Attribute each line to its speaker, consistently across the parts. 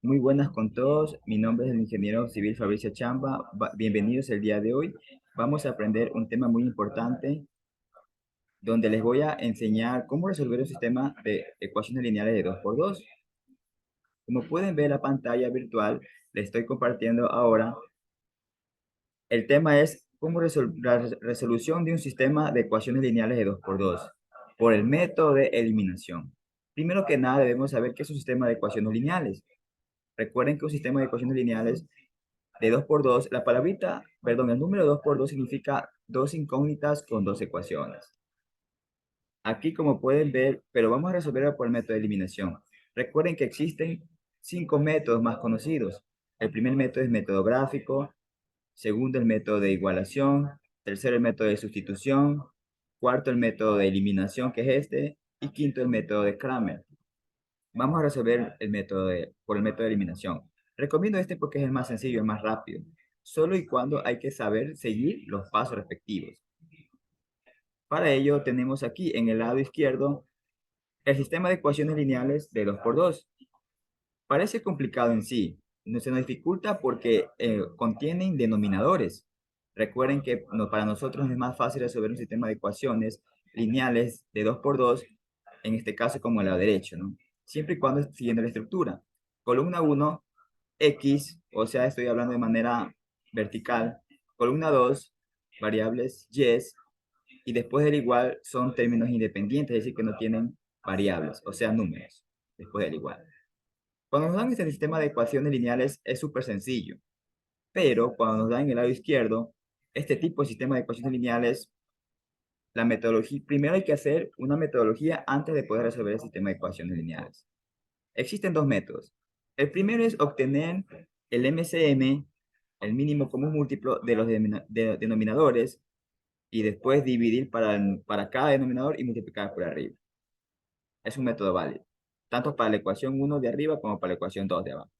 Speaker 1: Muy buenas con todos. Mi nombre es el ingeniero civil Fabricio Chamba. Bienvenidos el día de hoy. Vamos a aprender un tema muy importante donde les voy a enseñar cómo resolver un sistema de ecuaciones lineales de 2 por 2. Como pueden ver en la pantalla virtual, les estoy compartiendo ahora. El tema es cómo resolver la resolución de un sistema de ecuaciones lineales de 2 por 2 por el método de eliminación. Primero que nada, debemos saber qué es un sistema de ecuaciones lineales. Recuerden que un sistema de ecuaciones lineales de 2 por 2, la palabrita, perdón, el número 2 por 2 significa dos incógnitas con dos ecuaciones. Aquí, como pueden ver, pero vamos a resolverlo por el método de eliminación. Recuerden que existen 5 métodos más conocidos. El primer método es método gráfico, segundo el método de igualación, tercero el método de sustitución, cuarto el método de eliminación, que es este, y quinto el método de Kramer. Vamos a resolver por el método de eliminación. Recomiendo este porque es el más sencillo, el más rápido, solo y cuando hay que saber seguir los pasos respectivos. Para ello tenemos aquí en el lado izquierdo el sistema de ecuaciones lineales de 2 por 2. Parece complicado en sí, no se nos dificulta porque contienen denominadores. Recuerden que para nosotros es más fácil resolver un sistema de ecuaciones lineales de 2 por 2, en este caso como el lado derecho, ¿no? Siempre y cuando siguiendo la estructura. Columna 1, X, o sea, estoy hablando de manera vertical. Columna 2, variables Y, y después del igual son términos independientes, es decir, que no tienen variables, o sea, números, después del igual. Cuando nos dan este sistema de ecuaciones lineales es súper sencillo, pero cuando nos dan el lado izquierdo, este tipo de sistema de ecuaciones lineales, la metodología, primero hay que hacer una metodología antes de poder resolver el sistema de ecuaciones lineales. Existen dos métodos. El primero es obtener el MCM, el mínimo común múltiplo de los denominadores, y después dividir para cada denominador y multiplicar por arriba. Es un método válido, tanto para la ecuación 1 de arriba como para la ecuación 2 de abajo.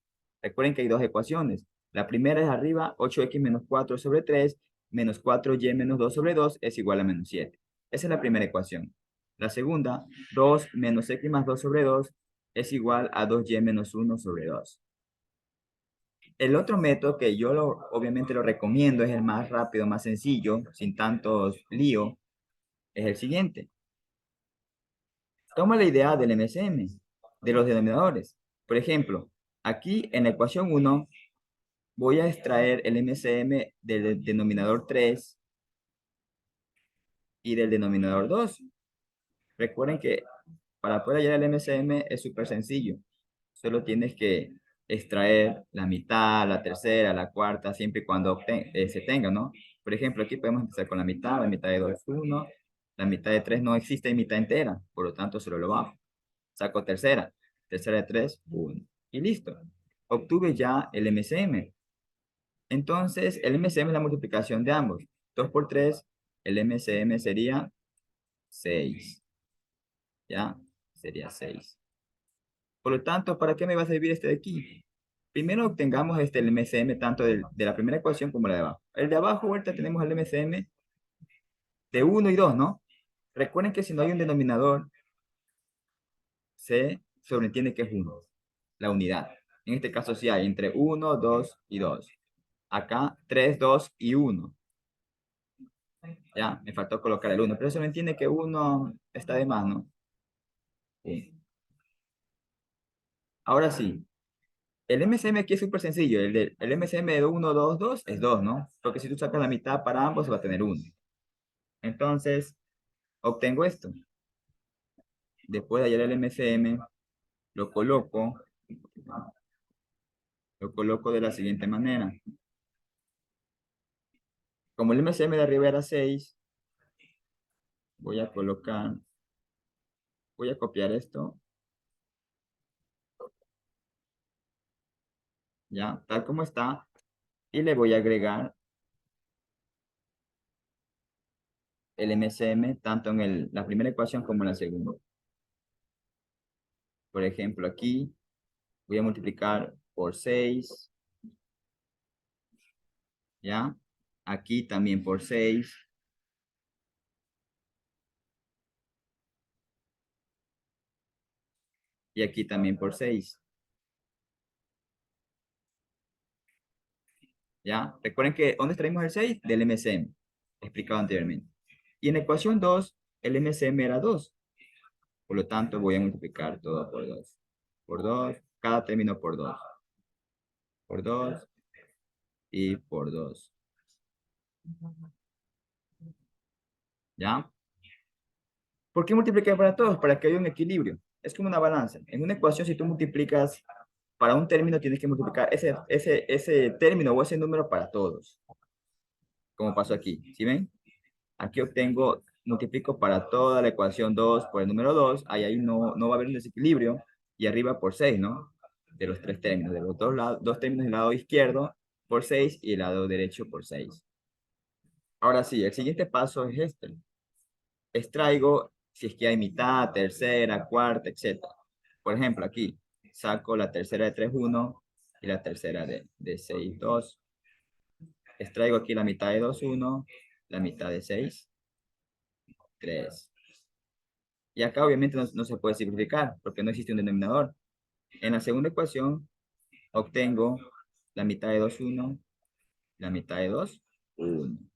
Speaker 1: Recuerden que hay dos ecuaciones. La primera es arriba, 8x menos 4 sobre 3 menos 4y menos 2 sobre 2 es igual a menos 7. Esa es la primera ecuación. La segunda, 2 menos x más 2 sobre 2 es igual a 2y menos 1 sobre 2. El otro método que obviamente lo recomiendo, es el más rápido, más sencillo, sin tantos lío, es el siguiente. Toma la idea del MSM, de los denominadores. Por ejemplo, aquí en la ecuación 1 voy a extraer el MCM del denominador 3 y del denominador 2. Recuerden que para poder hallar el MCM es súper sencillo. Solo tienes que extraer la mitad, la tercera, la cuarta, siempre y cuando se tenga, ¿no? Por ejemplo, aquí podemos empezar con la mitad de 2 es 1, la mitad de 3 no existe en mitad entera, por lo tanto solo lo bajo. Saco tercera, tercera de 3, 1. Y listo. Obtuve ya el MCM. Entonces, el MCM es la multiplicación de ambos. 2 por 3, el MCM sería 6. ¿Ya? Sería 6. Por lo tanto, ¿para qué me va a servir este de aquí? Primero obtengamos el MCM tanto de la primera ecuación como la de abajo. El de abajo, ahorita tenemos el MCM de 1 y 2, ¿no? Recuerden que si no hay un denominador, se sobreentiende que es 1, la unidad. En este caso sí hay entre 1, 2 y 2. Acá 3, 2 y 1. Ya, me faltó colocar el 1, pero se me entiende que 1 está de más, ¿no? Sí. Ahora sí, el MCM aquí es súper sencillo. El MCM de 1, 2, 2 es 2, ¿no? Porque si tú sacas la mitad para ambos, va a tener 1. Entonces, obtengo esto. Después de hallar el MCM, lo coloco, lo coloco de la siguiente manera. Como el MCM de arriba era 6, voy a colocar, voy a copiar esto, ya, tal como está, y le voy a agregar el MCM tanto en la primera ecuación como en la segunda. Por ejemplo, aquí voy a multiplicar por 6, ¿ya? Aquí también por 6, y aquí también por 6. ¿Ya? Recuerden que, ¿dónde extraímos el 6? Del MCM, explicado anteriormente. Y en la ecuación 2 el MCM era 2. Por lo tanto, voy a multiplicar todo por 2. Por 2, cada término por 2 y por 2. ¿Ya? ¿Por qué multiplicar para todos? Para que haya un equilibrio. Es como una balanza. En una ecuación, si tú multiplicas para un término, tienes que multiplicar ese término o ese número para todos. Como pasó aquí. ¿Sí ven? Aquí obtengo, multiplico para toda la ecuación 2 por el número 2. Ahí no va a haber un desequilibrio. Y arriba por 6, ¿no? De los tres términos. De los dos términos del lado izquierdo por 6 y el lado derecho por 6. Ahora sí, el siguiente paso es este. Extraigo si es que hay mitad, tercera, cuarta, etcétera. Por ejemplo, aquí saco la tercera de 3,1 y la tercera de 6,2. Extraigo aquí la mitad de 2,1, la mitad de 6,3. Y acá obviamente no se puede simplificar porque no existe un denominador. En la segunda ecuación obtengo la mitad de 2,1, la mitad de 2,1.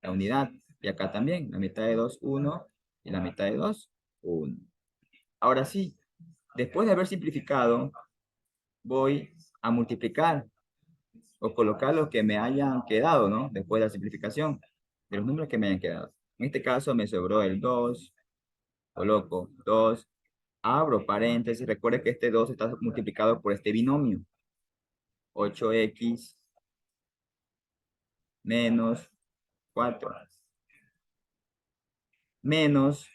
Speaker 1: La unidad. Y acá también, la mitad de 2,1 y la mitad de 2,1. Ahora sí, después de haber simplificado, voy a multiplicar o colocar los que me hayan quedado, ¿no? Después de la simplificación, de los números que me hayan quedado. En este caso me sobró el 2, coloco 2, abro paréntesis, recuerde que este 2 está multiplicado por este binomio. 8x menos 4 menos,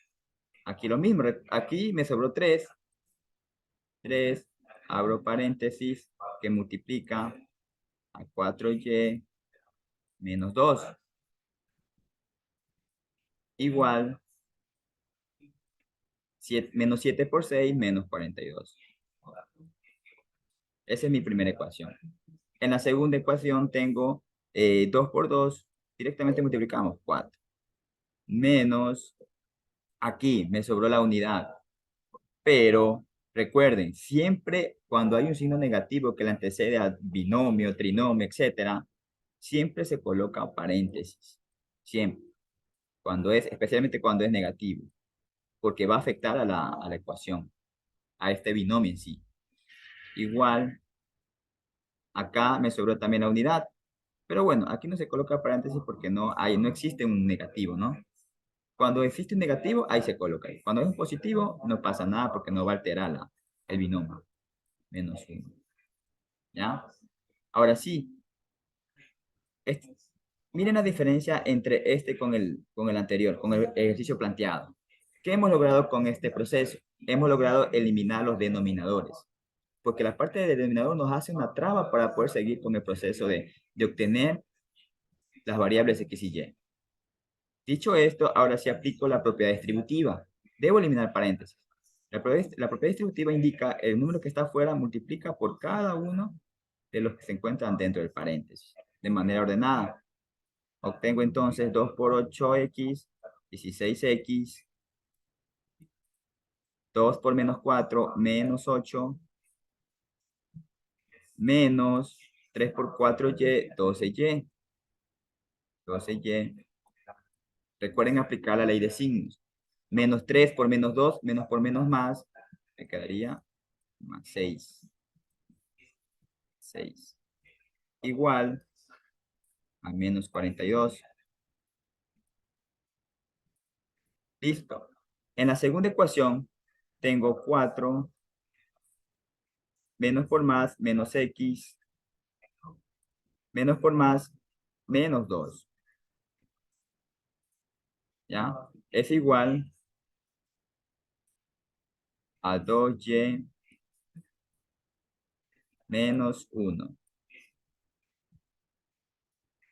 Speaker 1: aquí lo mismo, aquí me sobró 3, abro paréntesis, que multiplica a 4y menos 2, igual menos 7 por 6 menos 42. Esa es mi primera ecuación. En la segunda ecuación tengo 2 por 2, directamente multiplicamos 4, menos, aquí me sobró la unidad, pero recuerden, siempre cuando hay un signo negativo que le antecede a binomio, trinomio, etcétera, siempre se coloca paréntesis, siempre, especialmente cuando es negativo, porque va a afectar a la ecuación, a este binomio en sí. Igual, acá me sobró también la unidad, pero bueno, aquí no se coloca paréntesis porque no existe un negativo, ¿no? Cuando existe un negativo, ahí se coloca. Cuando es un positivo, no pasa nada porque no va a alterar el binomio. Menos 1. ¿Ya? Ahora sí, este- miren la diferencia entre este con el anterior, con el ejercicio planteado. ¿Qué hemos logrado con este proceso? Hemos logrado eliminar los denominadores, porque la parte del denominador nos hace una traba para poder seguir con el proceso de obtener las variables x y y. Dicho esto, ahora sí aplico la propiedad distributiva. Debo eliminar paréntesis. La propiedad distributiva indica el número que está afuera multiplica por cada uno de los que se encuentran dentro del paréntesis, de manera ordenada. Obtengo entonces 2 por 8x, 16x, 2 por menos 4, menos 8, menos 3 por 4y, 12y. 12y. Recuerden aplicar la ley de signos. Menos 3 por menos 2, menos por menos más, me quedaría más 6. 6. Igual a menos 42. Listo. En la segunda ecuación tengo 4 menos por más, menos x, menos por más, menos 2. ¿Ya? Es igual a 2y menos 1.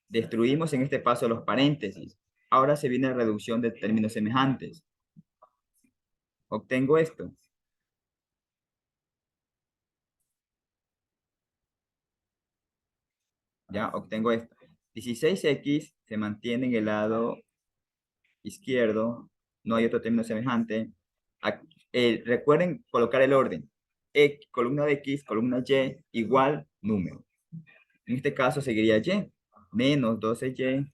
Speaker 1: Destruimos en este paso los paréntesis. Ahora se viene la reducción de términos semejantes. Obtengo esto. Ya, obtengo esto. 16x se mantiene en el lado izquierdo. No hay otro término semejante. Recuerden colocar el orden. Columna de X, columna Y, igual número. En este caso seguiría Y. menos 12y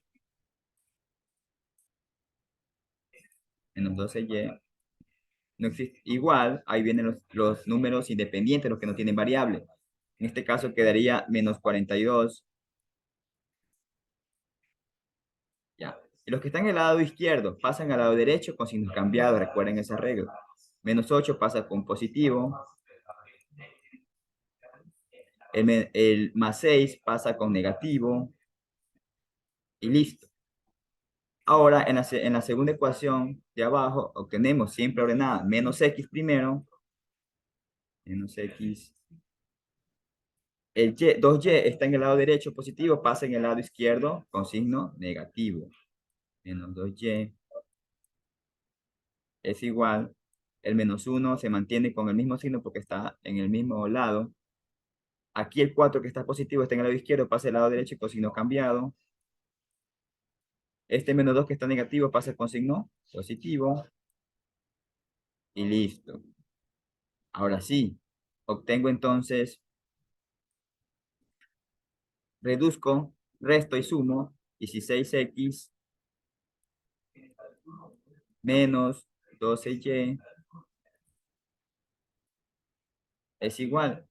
Speaker 1: menos 12y no existe. Igual, ahí vienen los números independientes, los que no tienen variable. En este caso quedaría menos 42. Ya. Y los que están en el lado izquierdo pasan al lado derecho con signos cambiados. Recuerden esa regla. Menos 8 pasa con positivo. El más 6 pasa con negativo. Y listo. Ahora, en la segunda ecuación de abajo, obtenemos siempre ordenada menos x primero. Menos x. El y, 2y está en el lado derecho positivo, pasa en el lado izquierdo con signo negativo. Menos 2y es igual. El menos 1 se mantiene con el mismo signo porque está en el mismo lado. Aquí el 4 que está positivo está en el lado izquierdo, pasa al lado derecho con signo cambiado. Este menos 2 que está negativo pasa con signo positivo. Y listo. Ahora sí, obtengo entonces, reduzco, resto y sumo 16x menos 12y es igual.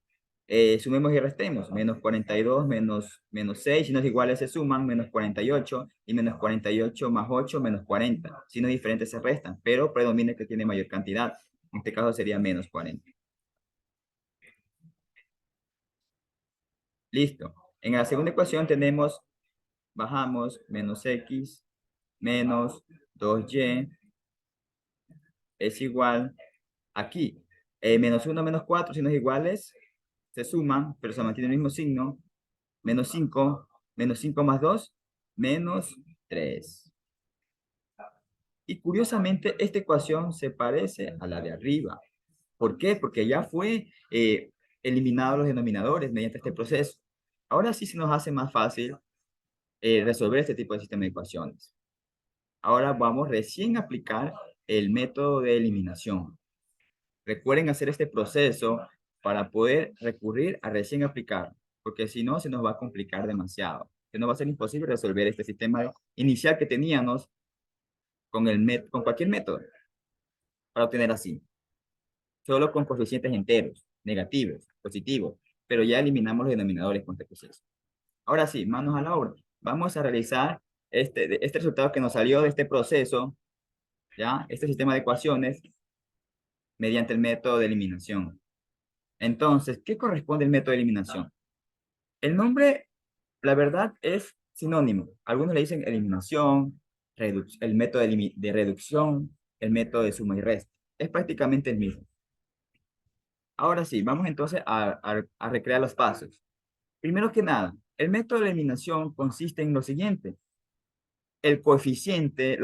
Speaker 1: Sumemos y restemos. Menos 42 menos 6. Si no es iguales se suman. Menos 48. Y menos 48 más 8 menos 40. Si no es diferente se restan. Pero predomina el que tiene mayor cantidad. En este caso sería menos 40. Listo. En la segunda ecuación tenemos, bajamos, menos x menos 2y es igual aquí. Menos 1 menos 4, si no es iguales, se suman, pero se mantiene el mismo signo. Menos 5 menos 5 más 2 menos 3. Y curiosamente, esta ecuación se parece a la de arriba. ¿Por qué? Porque ya fue eliminado los denominadores mediante este proceso. Ahora sí se nos hace más fácil resolver este tipo de sistema de ecuaciones. Ahora vamos recién a aplicar el método de eliminación. Recuerden hacer este proceso para poder recurrir a recién aplicar, porque si no se nos va a complicar demasiado. Que no va a ser imposible resolver este sistema inicial que teníamos con cualquier método para obtener así. Solo con coeficientes enteros, negativos, positivos, pero ya eliminamos los denominadores con este proceso. Ahora sí, manos a la obra. Vamos a realizar este resultado que nos salió de este proceso, ¿ya? Este sistema de ecuaciones mediante el método de eliminación. Entonces, ¿qué corresponde al método de eliminación? El nombre, la verdad, es sinónimo. Algunos le dicen eliminación, el método de reducción, el método de suma y resta. Es prácticamente el mismo. Ahora sí, vamos entonces a recrear los pasos. Primero que nada, el método de eliminación consiste en lo siguiente. Los coeficientes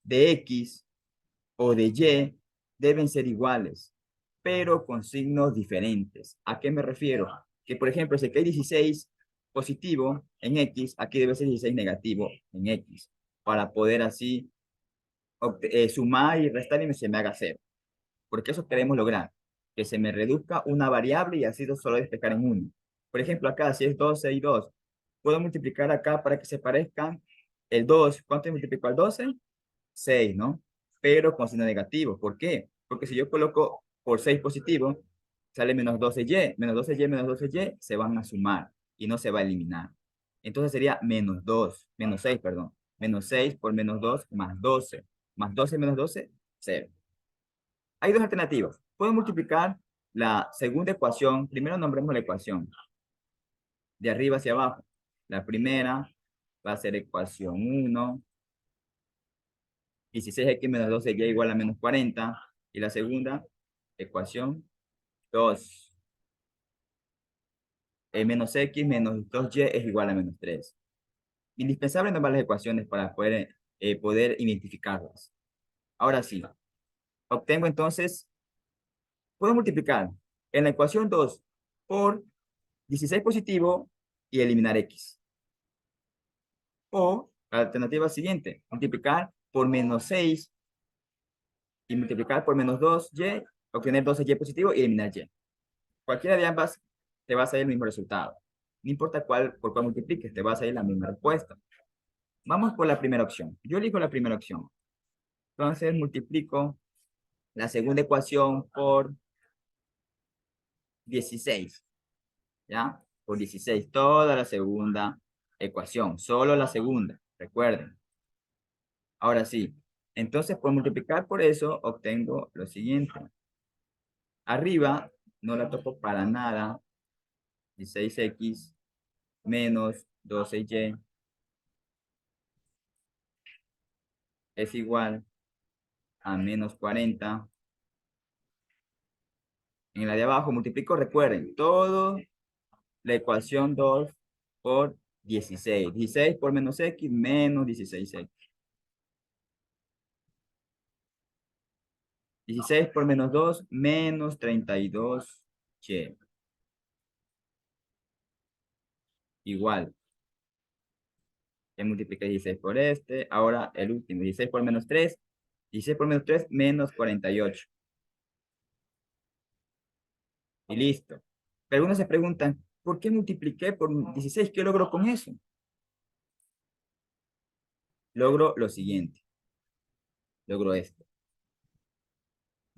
Speaker 1: de X o de Y deben ser iguales, pero con signos diferentes. ¿A qué me refiero? Que, por ejemplo, si aquí hay 16 positivo en X, aquí debe ser 16 negativo en X, para poder así sumar y restar y se me haga cero. Porque eso queremos lograr, que se me reduzca una variable y así solo despejar en uno. Por ejemplo, acá si es 12 y 2, puedo multiplicar acá para que se parezcan el 2. ¿Cuánto multiplico al 12? 6, ¿no? Pero con signo negativo. ¿Por qué? Porque si yo coloco por 6 positivo, sale menos 12y. Menos 12y menos 12y se van a sumar y no se va a eliminar. Entonces sería menos 2, menos 6, perdón. Menos 6 por menos 2 más 12. Más 12 menos 12, 0. Hay dos alternativas. Puedo multiplicar la segunda ecuación. Primero nombremos la ecuación de arriba hacia abajo. La primera va a ser ecuación 1. 16x menos 12y igual a menos 40. Y la segunda ecuación 2. Menos x menos 2y es igual a menos 3. Indispensable nombrar las ecuaciones para poder identificarlas. Ahora sí, obtengo entonces, puedo multiplicar en la ecuación 2 por 16 positivo y eliminar x. O la alternativa siguiente, multiplicar por menos 6 y multiplicar por menos 2y, obtener 12y positivo y eliminar y. Cualquiera de ambas te va a salir el mismo resultado. No importa por cuál multipliques, te va a salir la misma respuesta. Vamos por la primera opción. Yo elijo la primera opción. Entonces multiplico la segunda ecuación por 16. ¿Ya? Por 16, toda la segunda ecuación, solo la segunda, recuerden. Ahora sí, entonces por multiplicar por eso obtengo lo siguiente. Arriba no la toco para nada, 16x menos 12y es igual a menos 40. En la de abajo multiplico, recuerden, todo la ecuación 2 por 16. 16 por menos x menos 16x. 16 por menos 2 menos 32y. Igual. Ya multipliqué 16 por este. Ahora el último. 16 por menos 3. 16 por menos 3 menos 48. Y listo. Pero algunos se preguntan, ¿por qué multipliqué por 16? ¿Qué logro con eso? Logro lo siguiente. Logro esto.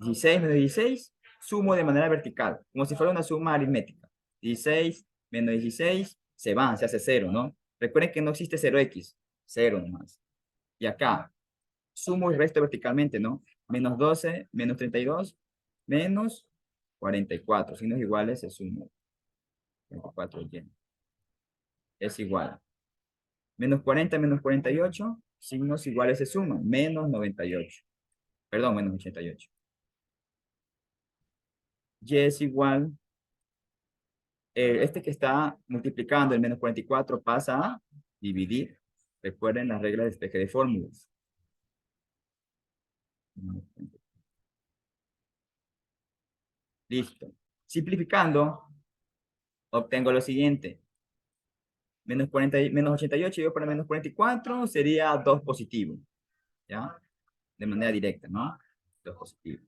Speaker 1: 16 menos 16, sumo de manera vertical, como si fuera una suma aritmética. 16 menos 16, se van, se hace 0, ¿no? Recuerden que no existe 0x, 0 nomás. Y acá, sumo y resto verticalmente, ¿no? Menos 12, menos 32, menos 44. Signos iguales se suman. 24y. Es igual. Menos 40, menos 48, signos iguales se suman. Menos 98. Perdón, menos 88. Y es igual, este que está multiplicando el menos 44 pasa a dividir. Recuerden las reglas de despeje de fórmulas. Listo. Simplificando, obtengo lo siguiente. Menos 40, menos 88 yo para menos 44 sería 2 positivo. ¿Ya? De manera directa, ¿no? 2 positivo.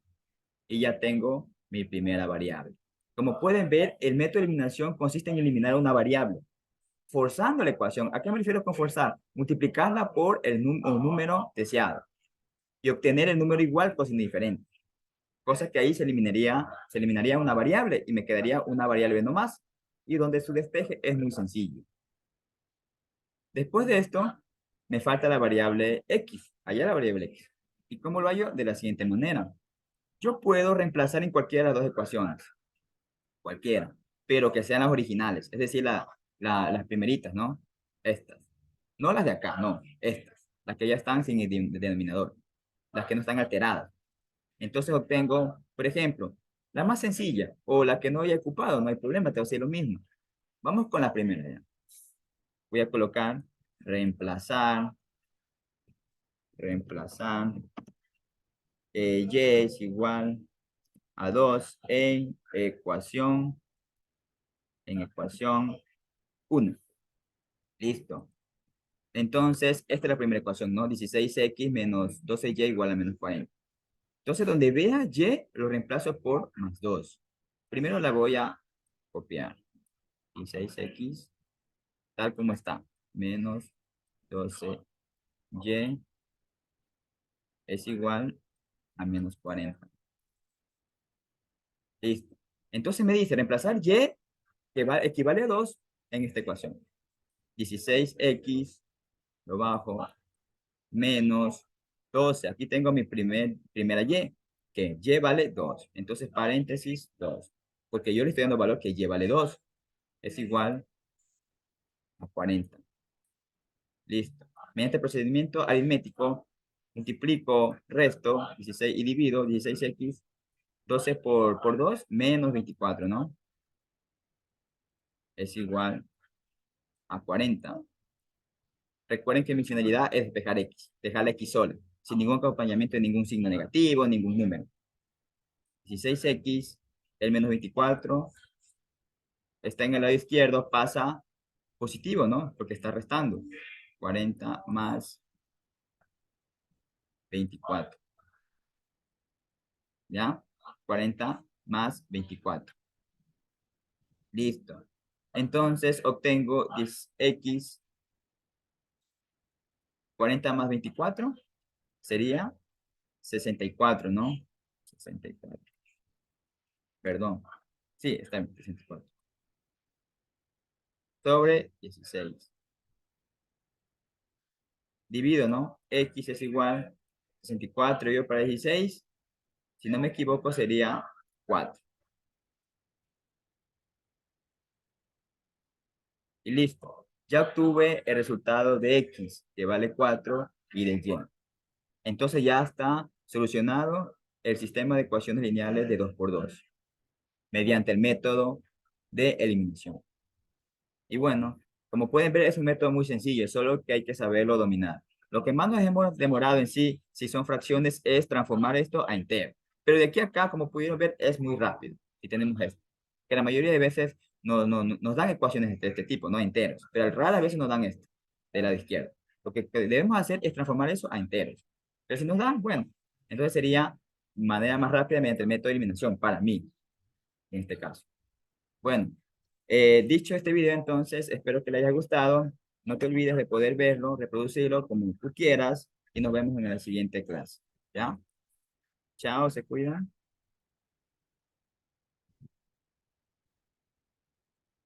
Speaker 1: Y ya tengo mi primera variable. Como pueden ver, el método de eliminación consiste en eliminar una variable, forzando la ecuación. ¿A qué me refiero con forzar? Multiplicarla por un número deseado y obtener el número igual con signo diferente. Cosa que ahí se eliminaría una variable y me quedaría una variable no más, y donde su despeje es muy sencillo. Después de esto, me falta la variable x. Allá la variable x. ¿Y cómo lo hallo? De la siguiente manera. Yo puedo reemplazar en cualquiera de las dos ecuaciones. Cualquiera. Pero que sean las originales. Es decir, las primeritas, ¿no? Estas. No las de acá, no. Estas. Las que ya están sin denominador. Las que no están alteradas. Entonces obtengo, por ejemplo, la más sencilla o la que no haya ocupado. No hay problema, te va a hacer lo mismo. Vamos con la primera ya. Voy a colocar reemplazar reemplazar y es igual a 2 en ecuación 1. Listo. Entonces, esta es la primera ecuación, ¿no? 16x menos 12y igual a menos 40. Entonces, donde vea y, lo reemplazo por más 2. Primero la voy a copiar. 16x, tal como está, menos 12y es igual a menos 40. Listo. Entonces me dice reemplazar y que equivale a 2 en esta ecuación. 16x, lo bajo, menos 12. Aquí tengo mi primera y, que y vale 2. Entonces, paréntesis 2. Porque yo le estoy dando valor que y vale 2. Es igual a 40. Listo. Mediante el procedimiento aritmético, multiplico, resto, 16 y divido 16x, 12 por 2, menos 24, ¿no? Es igual a 40. Recuerden que mi finalidad es despejar x, dejar la x sola, sin ningún acompañamiento de ningún signo negativo, ningún número. 16x, el menos 24, está en el lado izquierdo, pasa positivo, ¿no? Porque está restando. 40 más 24. ¿Ya? 40 más 24. Listo. Entonces obtengo 10x 40 más 24 sería 64, ¿no? 64. Perdón. Sí, está en 64. Sobre 16. Divido, ¿no? X es igual a 64 yo para 16. Si no me equivoco, sería 4. Y listo. Ya obtuve el resultado de X, que vale 4, y de Y. Entonces ya está solucionado el sistema de ecuaciones lineales de 2 por 2 mediante el método de eliminación. Y bueno, como pueden ver, es un método muy sencillo, solo que hay que saberlo dominar. Lo que más nos hemos demorado en sí, si son fracciones, es transformar esto a entero. Pero de aquí a acá, como pudieron ver, es muy rápido. Y tenemos esto. Que la mayoría de veces nos dan ecuaciones de este tipo, no enteros. Pero rara veces nos dan esto, de la de izquierda. Lo que debemos hacer es transformar eso a enteros. Pero si nos dan, bueno, entonces sería manera más rápida mediante el método de eliminación, para mí, en este caso. Bueno, dicho este video, entonces, espero que le haya gustado. No te olvides de poder verlo, reproducirlo como tú quieras y nos vemos en la siguiente clase. ¿Ya? Chao, se cuidan.